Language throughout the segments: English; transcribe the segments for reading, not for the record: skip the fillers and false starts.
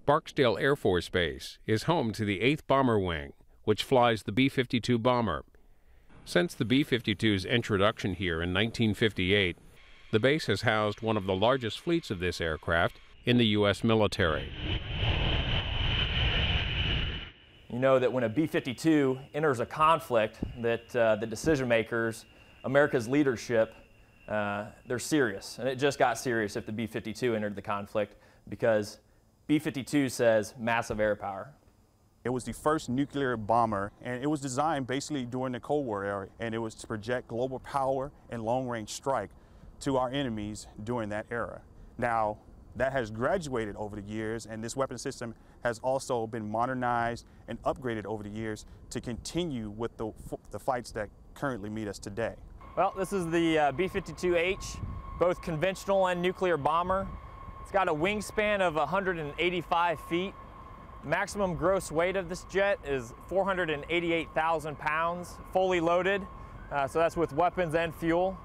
Barksdale Air Force Base is home to the 8th Bomber Wing, which flies the B-52 bomber. Since the B-52's introduction here in 1958, the base has housed one of the largest fleets of this aircraft in the U.S. military. You know that when a B-52 enters a conflict, that the decision makers, America's leadership, they're serious. And it just got serious if the B-52 entered the conflict, because B-52 says massive air power. It was the first nuclear bomber, and it was designed basically during the Cold War era, and it was to project global power and long-range strike to our enemies during that era. Now, that has graduated over the years, and this weapon system has also been modernized and upgraded over the years to continue with the fights that currently meet us today. Well, this is the B-52H, both conventional and nuclear bomber. It's got a wingspan of 185 feet. Maximum gross weight of this jet is 488,000 pounds, fully loaded. So that's with weapons and fuel.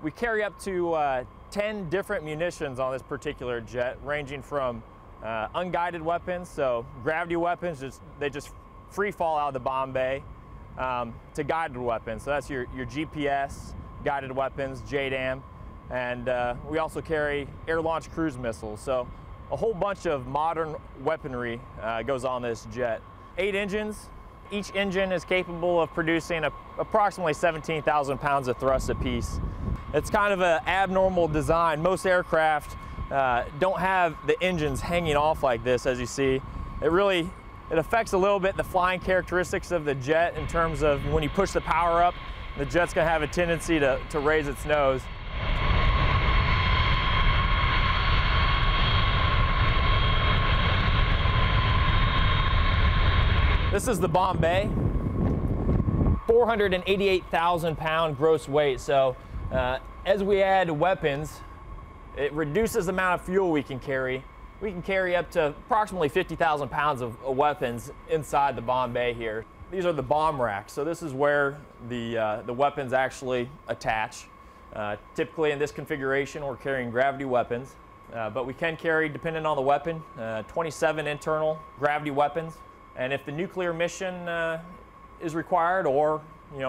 We carry up to 10 different munitions on this particular jet, ranging from unguided weapons, so gravity weapons, they just free fall out of the bomb bay, to guided weapons. So that's your GPS, guided weapons, JDAM. And we also carry air-launched cruise missiles. So a whole bunch of modern weaponry goes on this jet. 8 engines. Each engine is capable of producing approximately 17,000 pounds of thrust apiece. It's kind of an abnormal design. Most aircraft don't have the engines hanging off like this, as you see. It affects a little bit the flying characteristics of the jet in terms of when you push the power up, the jet's going to have a tendency to raise its nose. This is the bomb bay, 488,000 pound gross weight. So as we add weapons, it reduces the amount of fuel we can carry. We can carry up to approximately 50,000 pounds of weapons inside the bomb bay here. These are the bomb racks. So this is where the weapons actually attach. Typically in this configuration, we're carrying gravity weapons, but we can carry, depending on the weapon, 27 internal gravity weapons. And if the nuclear mission is required, or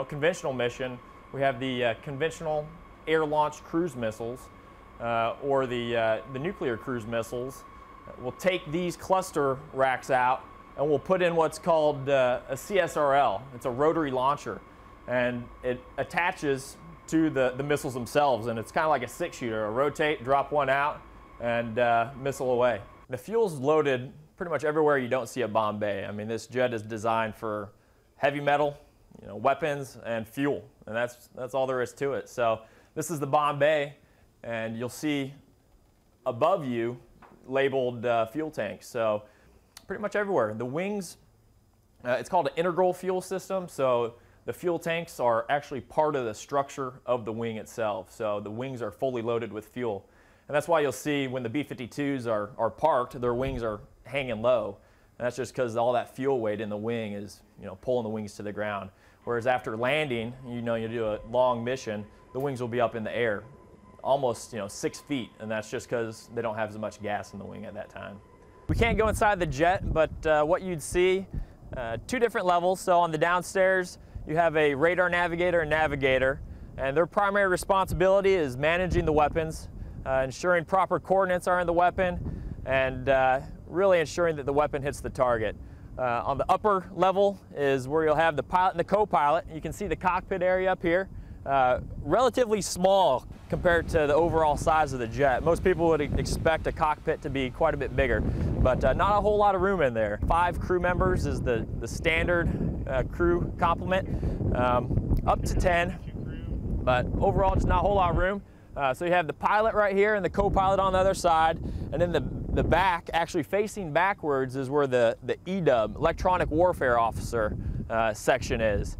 conventional mission, we have the conventional air-launched cruise missiles, or the nuclear cruise missiles. We'll take these cluster racks out and we'll put in what's called a CSRL. It's a rotary launcher, and it attaches to the missiles themselves, and it's kind of like a 6-shooter. Rotate, drop one out, and missile away. The fuel's loaded pretty much everywhere you don't see a bomb bay. I mean, this jet is designed for heavy metal, weapons and fuel, and that's all there is to it. So this is the bomb bay, and you'll see above you labeled fuel tanks. So pretty much everywhere. The wings, it's called an integral fuel system. So the fuel tanks are actually part of the structure of the wing itself. So the wings are fully loaded with fuel. And that's why you'll see when the B-52s are parked, their wings are hanging low. And that's just because all that fuel weight in the wing is, pulling the wings to the ground. Whereas after landing, you do a long mission, the wings will be up in the air, almost 6 feet, and that's just because they don't have as much gas in the wing at that time. We can't go inside the jet, but what you'd see, 2 different levels. So on the downstairs, you have a radar navigator and navigator, and their primary responsibility is managing the weapons, ensuring proper coordinates are in the weapon, and really ensuring that the weapon hits the target. On the upper level is where you'll have the pilot and the co-pilot. You can see the cockpit area up here. Relatively small compared to the overall size of the jet. Most people would expect a cockpit to be quite a bit bigger, but not a whole lot of room in there. 5 crew members is the standard crew complement, up to 10, but overall just not a whole lot of room. So you have the pilot right here and the co-pilot on the other side, and then the back, actually facing backwards, is where the EDUB, Electronic Warfare Officer section is.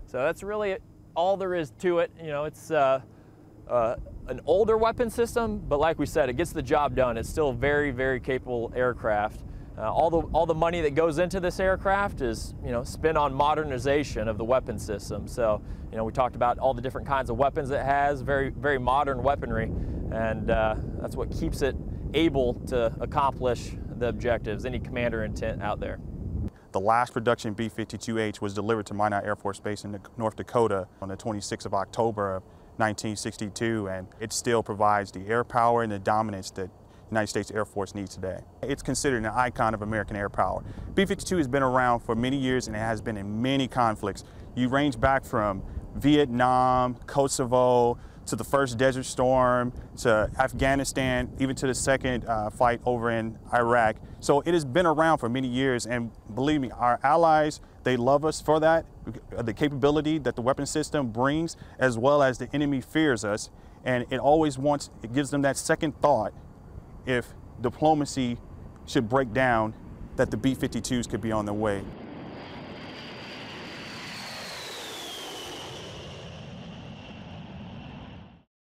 So that's really all there is to it. It's an older weapon system, but like we said, it gets the job done. It's still a very, very capable aircraft. All the money that goes into this aircraft is spent on modernization of the weapon system. So we talked about all the different kinds of weapons it has, very, very modern weaponry, and that's what keeps it able to accomplish the objectives, any commander intent out there? The last production B-52H was delivered to Minot Air Force Base in North Dakota on the 26th of October of 1962, and it still provides the air power and the dominance that the United States Air Force needs today. It's considered an icon of American air power. B-52 has been around for many years and it has been in many conflicts. You range back from Vietnam, Kosovo, to the first Desert Storm, to Afghanistan, even to the second fight over in Iraq. So it has been around for many years, and believe me, our allies, they love us for that, the capability that the weapon system brings, as well as the enemy fears us, and it gives them that second thought if diplomacy should break down, that the B-52s could be on their way.